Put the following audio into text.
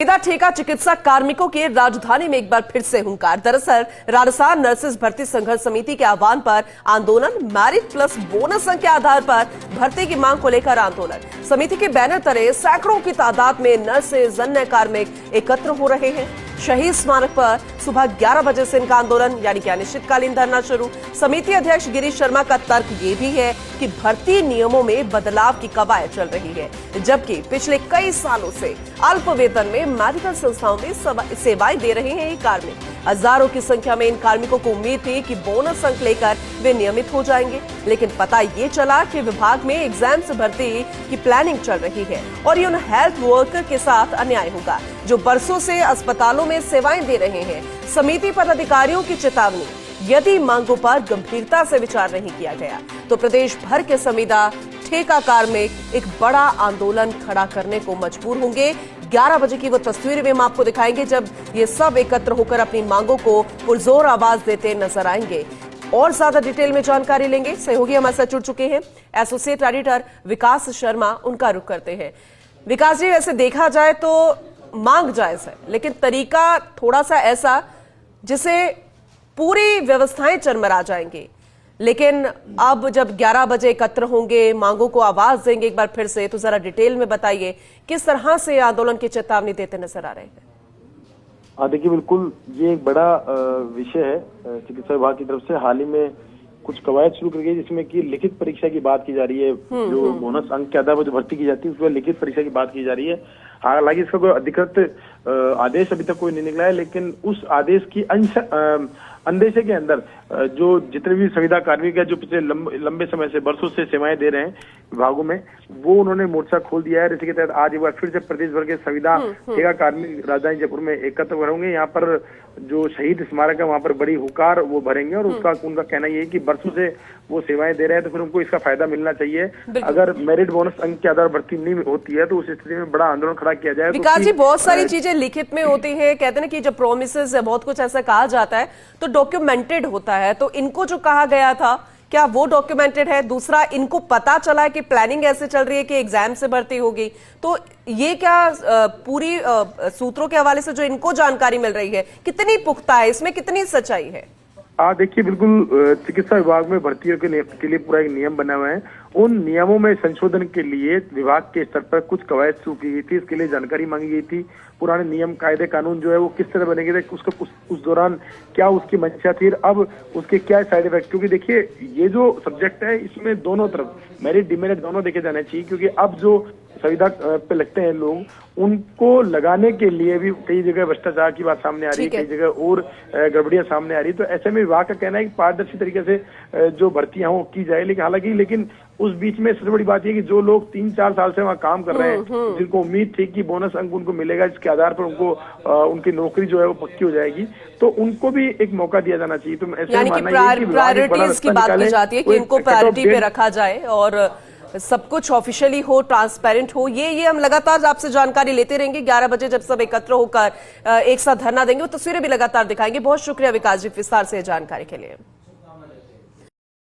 ठेका चिकित्सा कार्मिकों के राजधानी में एक बार फिर से हुंकार। दरअसल राजस्थान नर्सेज भर्ती संघर्ष समिति के आह्वान पर आंदोलन, मैरिट प्लस बोनस अंक के आधार पर भर्ती की मांग को लेकर आंदोलन। समिति के बैनर तले सैकड़ों की तादाद में नर्सेज, अन्य कार्मिक एकत्र हो रहे हैं। शहीद स्मारक पर सुबह 11 बजे से इनका आंदोलन यानी कि अनिश्चितकालीन धरना शुरू। समिति अध्यक्ष गिरीश शर्मा का तर्क ये भी है कि भर्ती नियमों में बदलाव की कवायद चल रही है, जबकि पिछले कई सालों से अल्प वेतन में मेडिकल संस्थाओं में सेवाएं दे रहे हैं ये कार्मिक। हजारों की संख्या में इन कार्मिकों को उम्मीद थी कि बोनस अंक लेकर वे नियमित हो जाएंगे, लेकिन पता ये चला कि विभाग में एग्जाम से भर्ती की प्लानिंग चल रही है और ये उन हेल्थ वर्कर के साथ अन्याय होगा जो बरसों से अस्पतालों में सेवाएं दे रहे हैं। समिति पदाधिकारियों की चेतावनी, यदि मांगों पर गंभीरता से विचार नहीं किया गया तो प्रदेश भर के संविदा ठेका कार्मिक एक बड़ा आंदोलन खड़ा करने को मजबूर होंगे। 11 बजे की वो तस्वीरें भी हम आपको दिखाएंगे जब ये सब एकत्र होकर अपनी मांगों को पुरजोर आवाज देते नजर आएंगे। और ज्यादा डिटेल में जानकारी लेंगे, सहयोगी हमारे साथ जुड़ चुके हैं एसोसिएट एडिटर विकास शर्मा, उनका रुख करते हैं। विकास जी, वैसे देखा जाए तो मांग जायज है, लेकिन तरीका थोड़ा सा ऐसा जिसे पूरी व्यवस्थाएं चरमरा जाएंगी। लेकिन अब जब 11 बजे एकत्र होंगे, मांगों को आवाज देंगे एक बार फिर से, तो जरा डिटेल में बताइए किस तरह से आंदोलन की चेतावनी देते नजर आ रहे हैं। देखिए, बिल्कुल ये एक बड़ा विषय है। चिकित्सा विभाग की तरफ से हाल ही में कुछ कवायद शुरू कर गई जिसमें कि लिखित परीक्षा की बात की जा रही है। जो बोनस अंक के आधार पर जो भर्ती की जाती है उसमें लिखित परीक्षा की बात की जा रही है। हालांकि इसका कोई अधिकृत आदेश अभी तक कोई नहीं निकला है, लेकिन उस आदेश की अंदेशे के अंदर जो जितने भी संविदा कार्मिक है जो पिछले लंबे समय से बरसों से सेवाएं दे रहे हैं विभागों में, वो उन्होंने मोर्चा खोल दिया है। इसी के तहत आज एक बार फिर से प्रदेश भर के संविदा ठेका कार्मिक राजधानी जयपुर में एकत्र होंगे। यहाँ पर जो शहीद स्मारक है वहाँ पर बड़ी हुकार वो भरेंगे और उनका कहना ये है कि बरसों से वो सेवाएं दे रहे हैं तो फिर उनको इसका फायदा मिलना चाहिए। अगर मेरिट बोनस अंक के आधार भर्ती नहीं होती है तो उस स्थिति में बड़ा आंदोलन खड़ा किया जाए। विकास जी, बहुत सारी चीजें लिखित में होती है, कहते हैं ना कि जब प्रोमिसेस है, बहुत कुछ ऐसा कहा जाता है तो डॉक्यूमेंटेड होता है। तो इनको जो कहा गया था क्या वो डॉक्यूमेंटेड है? दूसरा, इनको पता चला है कि प्लानिंग ऐसे चल रही है कि एग्जाम से भर्ती होगी, तो ये क्या पूरी सूत्रों के हवाले से जो इनको जानकारी मिल रही है कितनी पुख्ता है, इसमें कितनी सच्चाई है? देखिए, बिल्कुल चिकित्सा विभाग में भर्तियों के लिए पूरा एक नियम बना हुआ है। उन नियमों में संशोधन के लिए विभाग के स्तर पर कुछ कवायद शुरू की गई थी, इसके लिए जानकारी मांगी गई थी। पुराने नियम, कायदे, कानून जो है वो किस तरह बनेंगे थे, उसका उस दौरान क्या उसकी मंशा थी, अब उसके क्या साइड इफेक्ट। क्योंकि देखिए, ये जो सब्जेक्ट है इसमें दोनों तरफ मेरिट डिमेरिट दोनों देखे जाने चाहिए, क्योंकि अब जो संविदा पे लगते हैं लोग, उनको लगाने के लिए भी कई जगह भ्रष्टाचार की बात सामने आ रही है, कई जगह और गड़बड़ियां सामने आ रही है। तो ऐसे में विभाग का कहना है कि पारदर्शी तरीके से जो भर्तियां हो की जाए। लेकिन उस बीच में सबसे बड़ी बात यह कि जो लोग 3-4 साल से वहाँ काम कर रहे हैं, जिनको उम्मीद थी कि बोनस अंक उनको मिलेगा, जिसके आधार पर उनको उनकी नौकरी जो है वो पक्की हो जाएगी, तो उनको भी एक मौका दिया जाना चाहिए। तो ऐसे यानी कि प्रायोरिटीज की बात की जाती है कि इनको प्रायोरिटी पे रखा जाए और सब कुछ ऑफिशियली हो, ट्रांसपेरेंट हो। ये हम लगातार आपसे जानकारी लेते रहेंगे। 11 बजे जब सब एकत्र होकर एक साथ धरना देंगे, वो तस्वीरें भी लगातार दिखाएंगे। बहुत शुक्रिया विकास जी विस्तार से जानकारी के लिए।